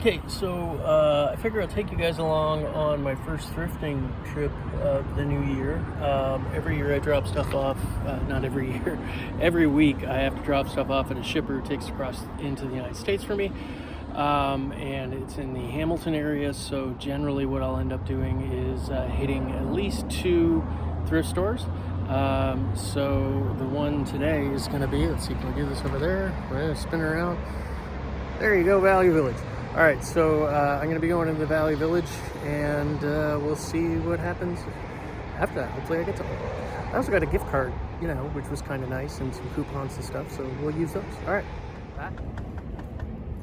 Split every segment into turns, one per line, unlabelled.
Okay, so I figure I'll take you guys along on my first thrifting trip of the new year. Every year I drop stuff off, not every year, every week I have to drop stuff off at a shipper who takes it across into the United States for me. And it's in the Hamilton area, so generally what I'll end up doing is hitting at least 2 thrift stores. So the one today is going to be, let's see, can we do this over there? We're going to spin around. There you go, Value Village. All right, so I'm going to be going into the Valley Village, and we'll see what happens after that. Hopefully I get to... I also got a gift card, you know, which was kind of nice, and some coupons and stuff, so we'll use those. All right, bye.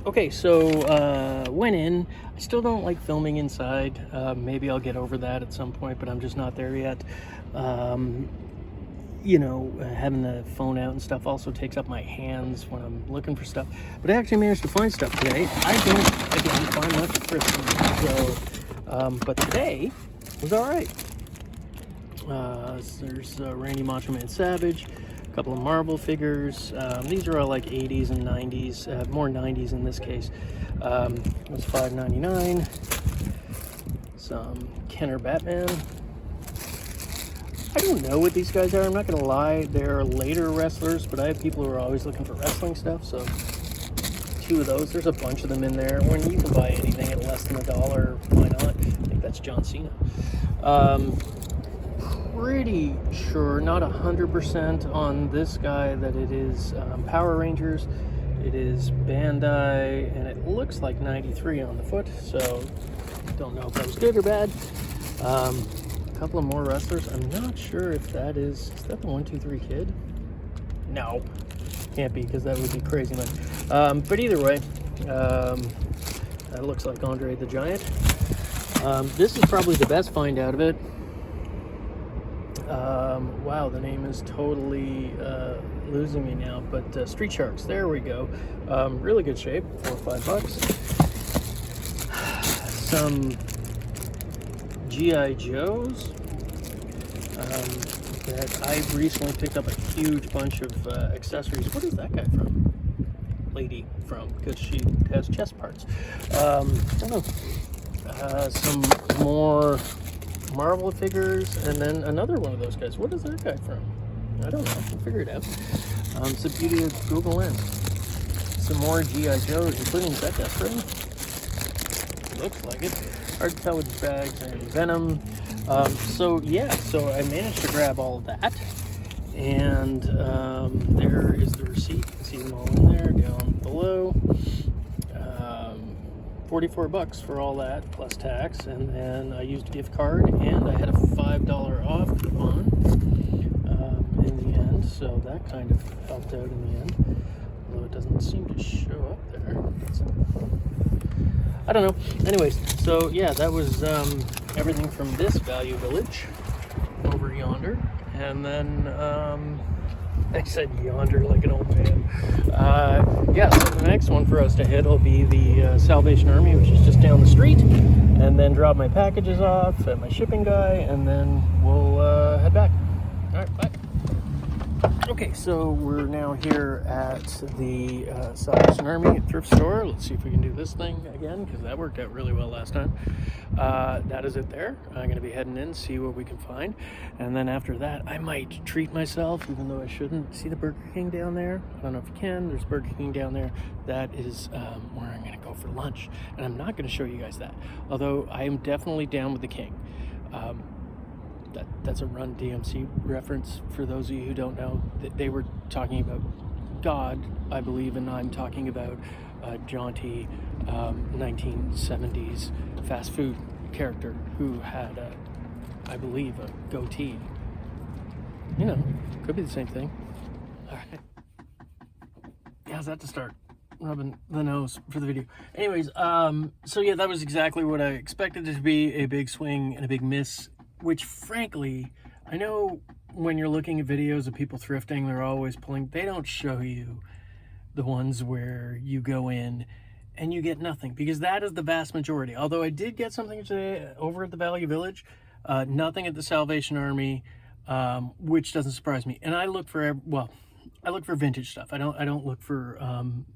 Okay, so went in. I still don't like filming inside. Maybe I'll get over that at some point, but I'm just not there yet. You know, having the phone out and stuff also takes up my hands when I'm looking for stuff. But I actually managed to find stuff today. I don't, again, find much at Thrift, so, but today was all right. There's Randy Macho Man Savage, a couple of Marvel figures. These are all like 80s and 90s, more 90s in this case. It was $5.99. Some Kenner Batman. I don't know what these guys are. I'm not going to lie. They're later wrestlers, but I have people who are always looking for wrestling stuff, so 2 of those. There's a bunch of them in there. When you can buy anything at less than $1, why not? I think that's John Cena. Pretty sure, not 100% on this guy, that it is Power Rangers. It is Bandai, and it looks like 93 on the foot, so don't know if that was good or bad. Couple of more wrestlers. I'm not sure if that is that the 1-2-3 Kid? No, can't be, because that would be crazy money. But either way, that looks like Andre the Giant. This is probably the best find out of it. Wow, the name is totally losing me now, but Street Sharks, there we go. Really good shape, $4 or $5. Some G.I. Joes that I recently picked up a huge bunch of accessories. What is that guy from? Lady from, because she has chest parts. I don't know. Some more Marvel figures, and then another one of those guys. What is that guy from? I don't know. We'll figure it out. It's the beauty of Google Lens. Some more G.I. Joes, including that ring. Looks like it. Hard to tell with bags and Venom. So yeah, so I managed to grab all of that, and there is the receipt. You can see them all in there down below. $44 for all that plus tax, and then I used a gift card, and I had a $5 off coupon in the end, so that kind of helped out in the end, although it doesn't seem to show up there. I don't know. Anyways, so yeah, that was everything from this Value Village over yonder. And then, I said yonder like an old man. Yeah, so the next one for us to hit will be the Salvation Army, which is just down the street. And then drop my packages off at my shipping guy, and then we'll head back. All right, bye. Okay, so we're now here at the Salvation Army thrift store. Let's see if we can do this thing again, because that worked out really well last time. That is it there. I'm going to be heading in, see what we can find. And then after that, I might treat myself, even though I shouldn't. See the Burger King down there? I don't know if you can. There's Burger King down there. That is where I'm going to go for lunch. And I'm not going to show you guys that, although I am definitely down with the King. That's a Run DMC reference for those of you who don't know. They were talking about God, I believe, and I'm talking about a jaunty 1970s fast food character who had, I believe, a goatee. You know, could be the same thing. All right. How's that to start? Rubbing the nose for the video. Anyways, so yeah, that was exactly what I expected it to be, a big swing and a big miss. Which, frankly, I know when you're looking at videos of people thrifting, they're always pulling, they don't show you the ones where you go in and you get nothing, because that is the vast majority. Although I did get something today over at the Value Village, nothing at the Salvation Army, which doesn't surprise me. And I look for, well, I look for vintage stuff. I don't look for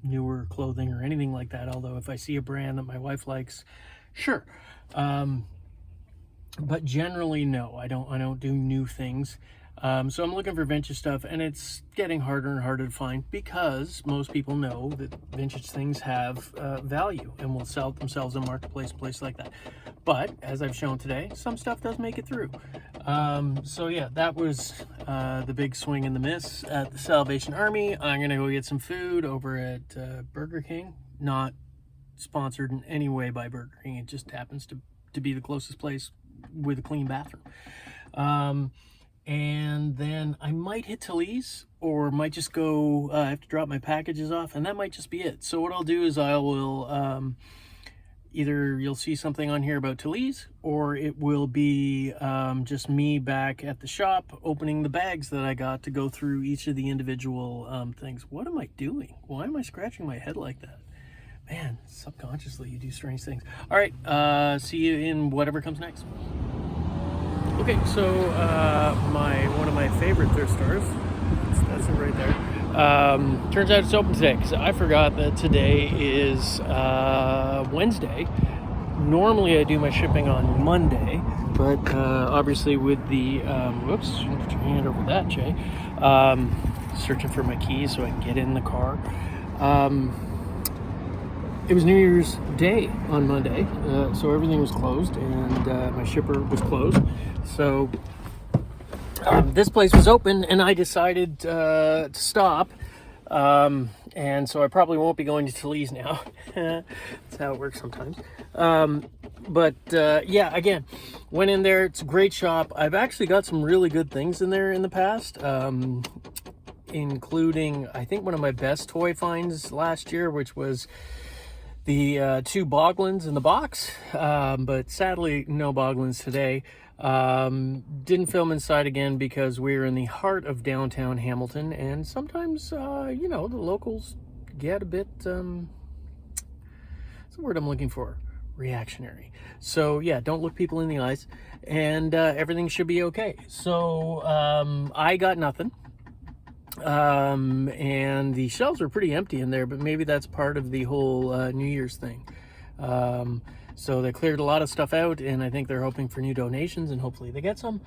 newer clothing or anything like that. Although if I see a brand that my wife likes, sure. But generally, no. I don't do new things. So I'm looking for vintage stuff, and it's getting harder and harder to find because most people know that vintage things have value and will sell themselves in marketplace, place like that. But as I've shown today, some stuff does make it through. So yeah, that was the big swing and the miss at the Salvation Army. I'm gonna go get some food over at Burger King. Not sponsored in any way by Burger King. It just happens to be the closest place with a clean bathroom. And then I might hit Talese, or might just go, I have to drop my packages off, and that might just be it. So what I'll do is I will, either you'll see something on here about Talese, or it will be just me back at the shop opening the bags that I got to go through each of the individual things. What am I doing? Why am I scratching my head like that? Man, subconsciously you do strange things. All right, see you in whatever comes next. Okay, so one of my favorite thrift stores, that's it right there, turns out it's open today because I forgot that today is Wednesday. Normally I do my shipping on Monday, but obviously with the, whoops, put your hand over that, Jay, searching for my keys so I can get in the car. It was New Year's Day on Monday, so everything was closed, and my shipper was closed. So this place was open, and I decided to stop. And so I probably won't be going to Talese now. That's how it works sometimes. Yeah, again, went in there. It's a great shop. I've actually got some really good things in there in the past. Including, I think, one of my best toy finds last year, which was the 2 Boglins in the box, but sadly no Boglins today. Didn't film inside again because we're in the heart of downtown Hamilton, and sometimes you know, the locals get a bit what's the word I'm looking for, reactionary. So yeah, don't look people in the eyes, and everything should be okay. So I got nothing. And the shelves are pretty empty in there, but maybe that's part of the whole New Year's thing. So they cleared a lot of stuff out, and I think they're hoping for new donations, and hopefully they get some.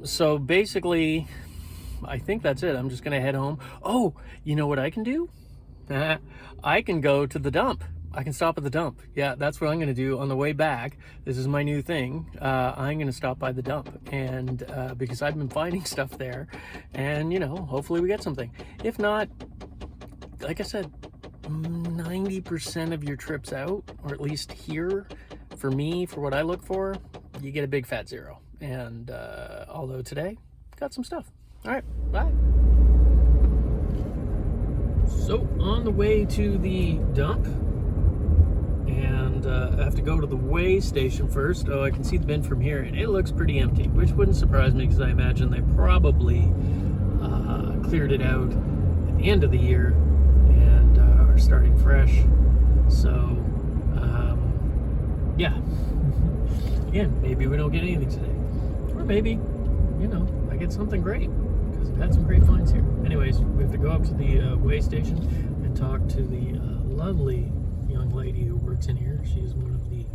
So basically, I think that's it. I'm just gonna head home. Oh, you know what I can do? I can go to the dump. I can stop at the dump. Yeah, that's what I'm going to do on the way back. This is my new thing. I'm going to stop by the dump, and because I've been finding stuff there, and you know, hopefully we get something. If not, like I said, 90% of your trips out, or at least here, for me, for what I look for, you get a big fat 0. And although today, got some stuff. All right, bye. So on the way to the dump, and I have to go to the weigh station first. Oh, I can see the bin from here, and it looks pretty empty, which wouldn't surprise me because I imagine they probably cleared it out at the end of the year and are starting fresh. So, yeah. Again, maybe we don't get anything today. Or maybe, you know, I get something great because I've had some great finds here. Anyways, we have to go up to the weigh station and talk to the lovely young lady who works in here. She is one of the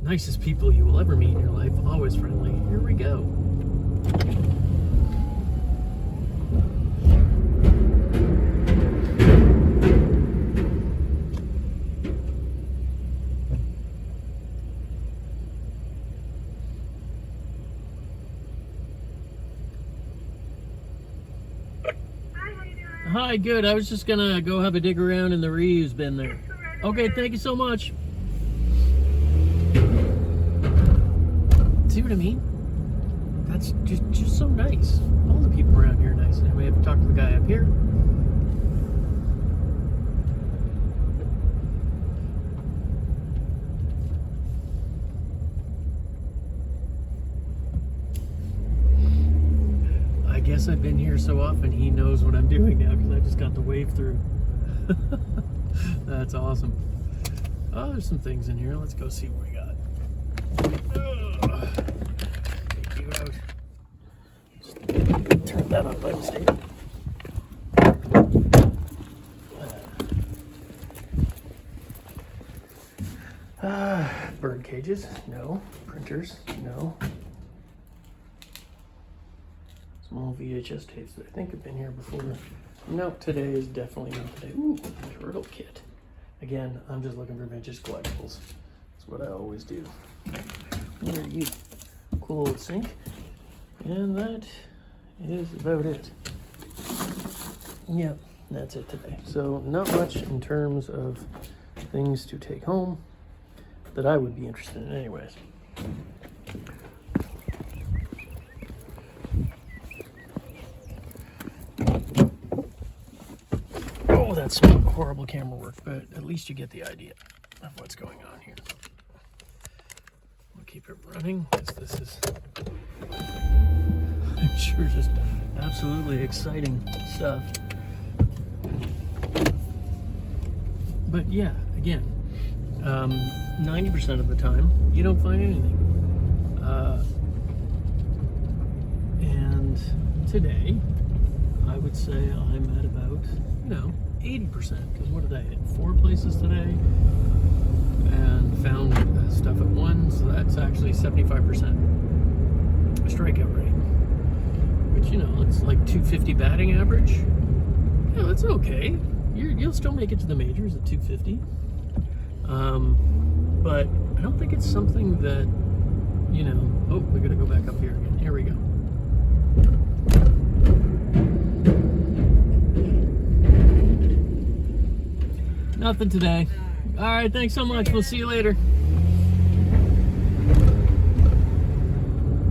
nicest people you will ever meet in your life. Always friendly. Here we go. Hi, good. I was just gonna go have a dig around in the reuse bin there. Okay, thank you so much. See what I mean? That's just so nice. All the people around here are nice. And we have to talk to the guy up here. I guess I've been here so often, he knows what I'm doing now because I just got the wave through. That's awesome. Oh, there's some things in here. Let's go see what we got. Take you out. Just turn that up by mistake. Bird cages, no. Printers, no. Small VHS tapes that I think have been here before. No, today is definitely not today. Ooh, turtle kit. Again, I'm just looking for vintage collectibles. That's what I always do. What are you? Cool old sink. And that is about it. Yep, that's it today. So not much in terms of things to take home that I would be interested in anyways. Oh, that's some horrible camera work, but at least you get the idea of what's going on here. We'll keep it running because this is, I'm sure, just absolutely exciting stuff. But yeah, again, 90% of the time you don't find anything. And today, I would say I'm at about, 80%, because what did I hit? 4 places today and found stuff at one, so that's actually 75% strikeout rate, which, it's like 250 batting average. Yeah, that's okay. You'll still make it to the majors at 250. But I don't think it's something that, oh, we gotta go back up here again. Here we go. Nothing today. All right, thanks so much. We'll see you later.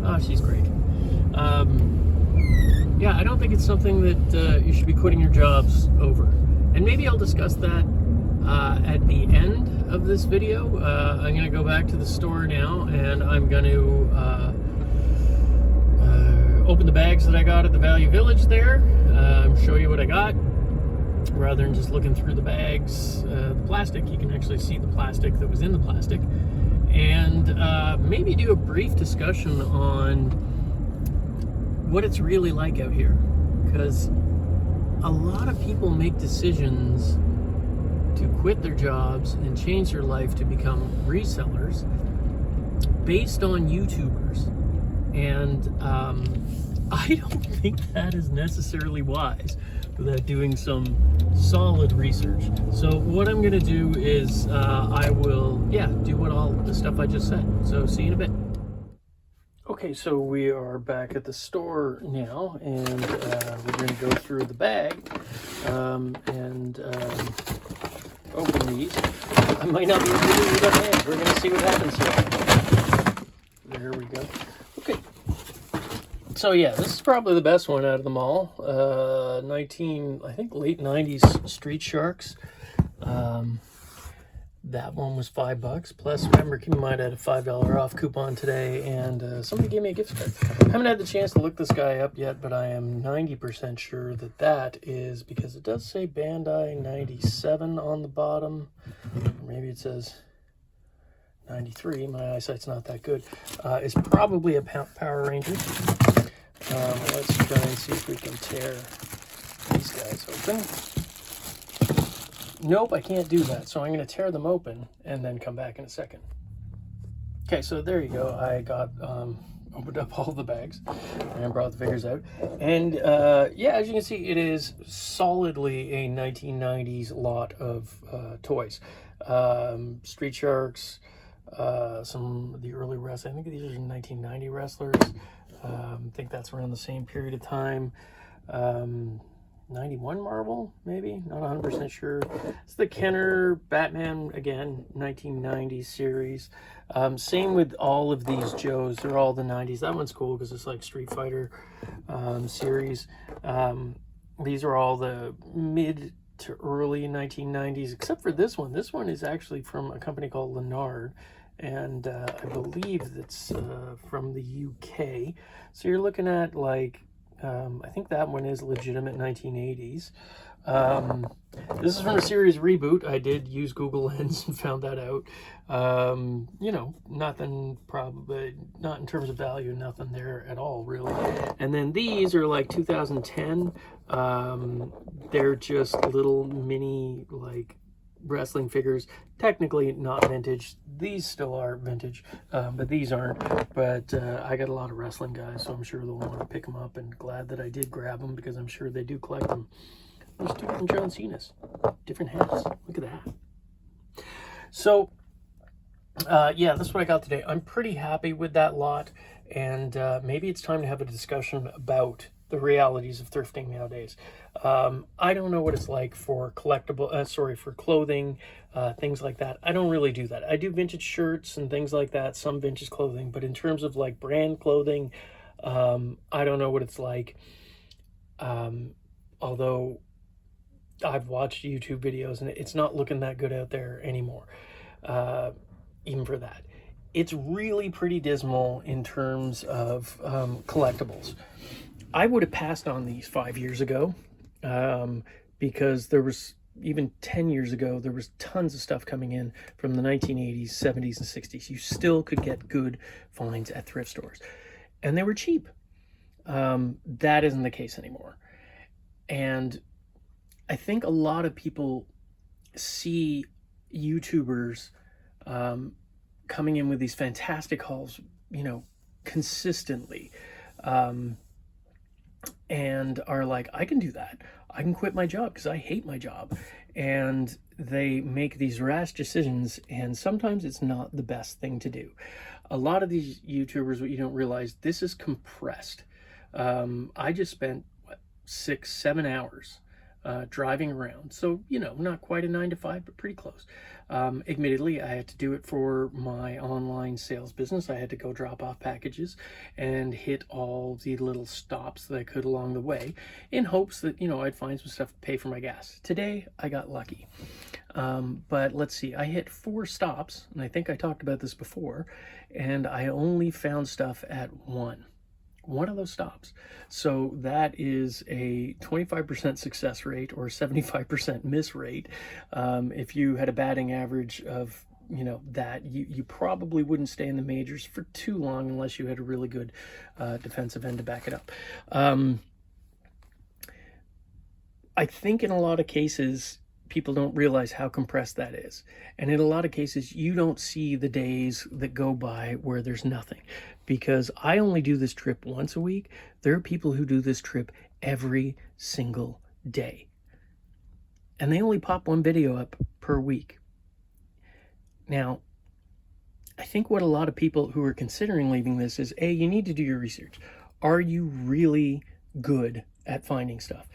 Oh, she's great. Yeah, I don't think it's something that you should be quitting your jobs over. And maybe I'll discuss that at the end of this video. I'm going to go back to the store now, and I'm going to open the bags that I got at the Value Village there, show you what I got. Rather than just looking through the bags, the plastic, you can actually see the plastic that was in the plastic. And maybe do a brief discussion on what it's really like out here. Because a lot of people make decisions to quit their jobs and change their life to become resellers based on YouTubers. And I don't think that is necessarily wise without doing some solid research. So what I'm going to do is I will, do what all the stuff I just said. So see you in a bit. Okay, so we are back at the store now, and we're going to go through the bag and open these. I might not be able to do it with our hands. We're going to see what happens here. There we go. Okay. So yeah, this is probably the best one out of them all. I think late 90s Street Sharks. That one was $5. Plus, remember, keep in mind I had a $5 off coupon today, and somebody gave me a gift card. I haven't had the chance to look this guy up yet, but I am 90% sure that that is, because it does say Bandai 97 on the bottom. Or maybe it says 93. My eyesight's not that good. It's probably a Power Ranger. Let's try and see if we can tear these guys open. Nope, I can't do that, so I'm going to tear them open and then come back in a second. Okay, so there you go. I got opened up all the bags and brought the figures out. And yeah, as you can see, it is solidly a 1990s lot of toys. Street Sharks, some of the early wrestlers. I think these are 1990 wrestlers. I think that's around the same period of time. 91 Marvel, maybe, not 100% sure. It's the Kenner Batman, again, 1990s series. Same with all of these Joes. They're all the 90s. That one's cool because it's like Street Fighter series. These are all the mid to early 1990s, except for this one. This one is actually from a company called Leonard, and I believe it's from the UK. So you're looking at like, I think that one is legitimate 1980s. This is from a series reboot. I did use Google Lens and found that out. You know, nothing, probably not in terms of value, nothing there at all, really. And then these are like 2010. They're just little mini, like, wrestling figures, technically not vintage. These still are vintage, but these aren't. But I got a lot of wrestling guys, so I'm sure they'll want to pick them up, and glad that I did grab them because I'm sure they do collect them. There's 2 different John Cena's, different hats. Look at that. So yeah, that's what I got today. I'm pretty happy with that lot, and maybe it's time to have a discussion about the realities of thrifting nowadays. I don't know what it's like for for clothing, things like that. I don't really do that. I do vintage shirts and things like that, some vintage clothing, but in terms of like brand clothing, I don't know what it's like. Although I've watched YouTube videos and it's not looking that good out there anymore. Even for that, it's really pretty dismal in terms of collectibles. I would have passed on these 5 years ago, because there was, even 10 years ago, there was tons of stuff coming in from the 1980s, 70s, and 60s. You still could get good finds at thrift stores, and they were cheap. That isn't the case anymore. And I think a lot of people see YouTubers coming in with these fantastic hauls, you know, consistently, and are like, I can do that. I can quit my job because I hate my job. And they make these rash decisions, and sometimes it's not the best thing to do. A lot of these YouTubers, what you don't realize, this is compressed. I just spent, what, 6-7 hours driving around. So, you know, not quite a 9 to 5, but pretty close. Admittedly, I had to do it for my online sales business. I had to go drop off packages and hit all the little stops that I could along the way in hopes that, you know, I'd find some stuff to pay for my gas. Today, I got lucky. But let's see, I hit 4 stops, and I think I talked about this before, and I only found stuff at one of those stops. So that is a 25% success rate or 75% miss rate. If you had a batting average of, you know, that, you probably wouldn't stay in the majors for too long unless you had a really good defensive end to back it up. I think in a lot of cases, people don't realize how compressed that is. And in a lot of cases, you don't see the days that go by where there's nothing. Because I only do this trip once a week. There are people who do this trip every single day. And they only pop 1 video up per week. Now, I think what a lot of people who are considering leaving this is, A, you need to do your research. Are you really good at finding stuff?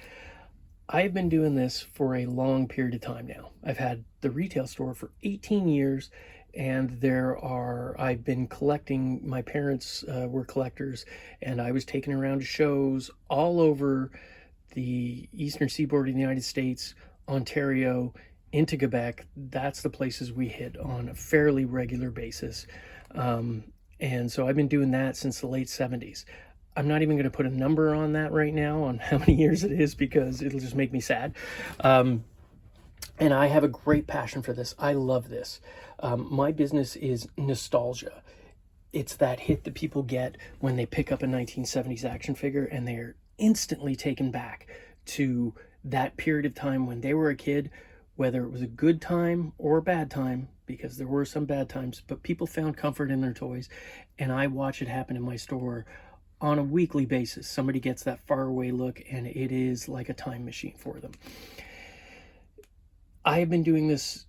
I've been doing this for a long period of time now. I've had the retail store for 18 years, and I've been collecting. My parents were collectors, and I was taken around to shows all over the eastern seaboard of the United States, Ontario, into Quebec. That's the places we hit on a fairly regular basis. And so I've been doing that since the late 70s. I'm not even going to put a number on that right now, on how many years it is, because it'll just make me sad. And I have a great passion for this. I love this. My business is nostalgia. It's that hit that people get when they pick up a 1970s action figure and they're instantly taken back to that period of time when they were a kid, whether it was a good time or a bad time, because there were some bad times, but people found comfort in their toys. And I watch it happen in my store on a weekly basis. Somebody gets that faraway look, and it is like a time machine for them. I have been doing this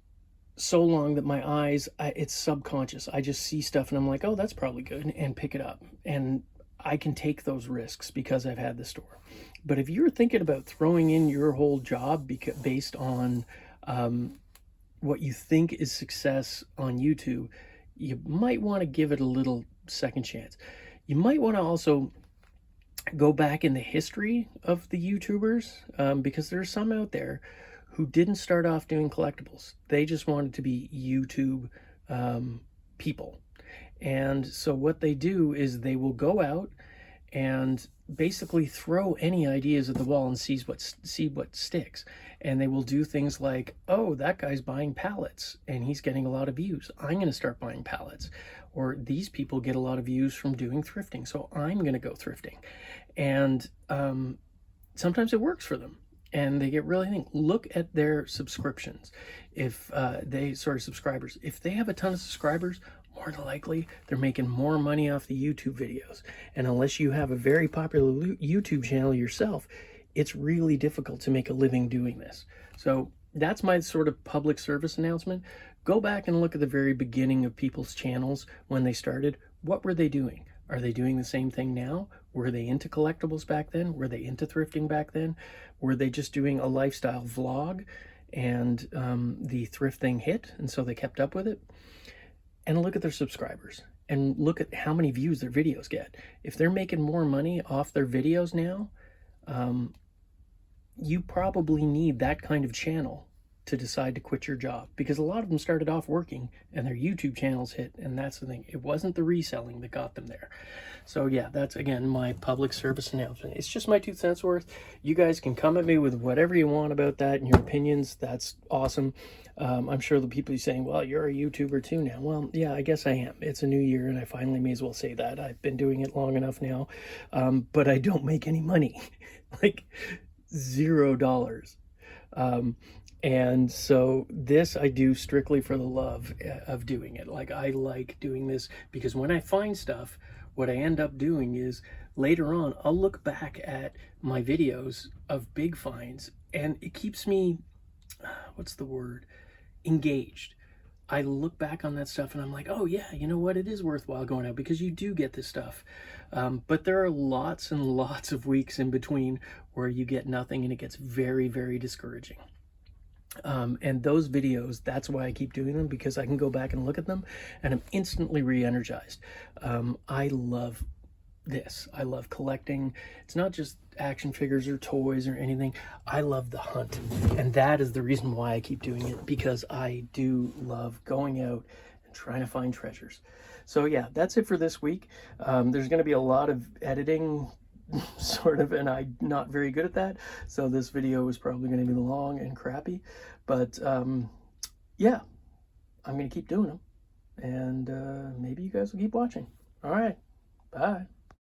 so long that my eyes, it's subconscious. I just see stuff and I'm like, oh, that's probably good, and pick it up. And I can take those risks because I've had the store. But if you're thinking about throwing in your whole job based on what you think is success on YouTube, you might want to give it a little second chance. You might want to also go back in the history of the YouTubers, because there are some out there who didn't start off doing collectibles. They just wanted to be YouTube people. And so what they do is they will go out and basically throw any ideas at the wall and see what sticks. And they will do things like, oh, that guy's buying pallets and he's getting a lot of views. I'm going to start buying pallets. Or these people get a lot of views from doing thrifting, so I'm going to go thrifting. And sometimes it works for them. and they get really think. Look at their subscriptions. If subscribers. If they have a ton of subscribers, more than likely they're making more money off the YouTube videos. And unless you have a very popular YouTube channel yourself, it's really difficult to make a living doing this. So that's my sort of public service announcement. Go back and look at the very beginning of people's channels when they started. What were they doing? Are they doing the same thing now? Were they into collectibles back then? Were they into thrifting back then? Were they just doing a lifestyle vlog and the thrift thing hit and so they kept up with it? And look at their subscribers and look at how many views their videos get. If they're making more money off their videos now, you probably need that kind of channel to decide to quit your job, because a lot of them started off working and their YouTube channels hit, and that's the thing. It wasn't the reselling that got them there. So yeah, that's again my public service announcement. It's just my 2 cents worth. You guys can come at me with whatever you want about that and your opinions. That's awesome. I'm sure the people are saying, well, you're a YouTuber too now. Well, yeah, I guess I am. It's a new year and I finally may as well say that. I've been doing it long enough now, but I don't make any money. Like $0. And so this I do strictly for the love of doing it. Like, I like doing this because when I find stuff, what I end up doing is later on, I'll look back at my videos of big finds and it keeps me, what's the word? Engaged. I look back on that stuff and I'm like, oh yeah, you know what? It is worthwhile going out because you do get this stuff. But there are lots and lots of weeks in between where you get nothing and it gets very, very discouraging. And those videos, that's why I keep doing them, because I can go back and look at them and I'm instantly re-energized. I love this. I love collecting. It's not just action figures or toys or anything. I love the hunt. And that is the reason why I keep doing it, because I do love going out and trying to find treasures. So yeah, that's it for this week. There's going to be a lot of editing sort of, and I'm not very good at that, so this video is probably going to be long and crappy, but yeah, I'm going to keep doing them, and maybe you guys will keep watching. All right, bye.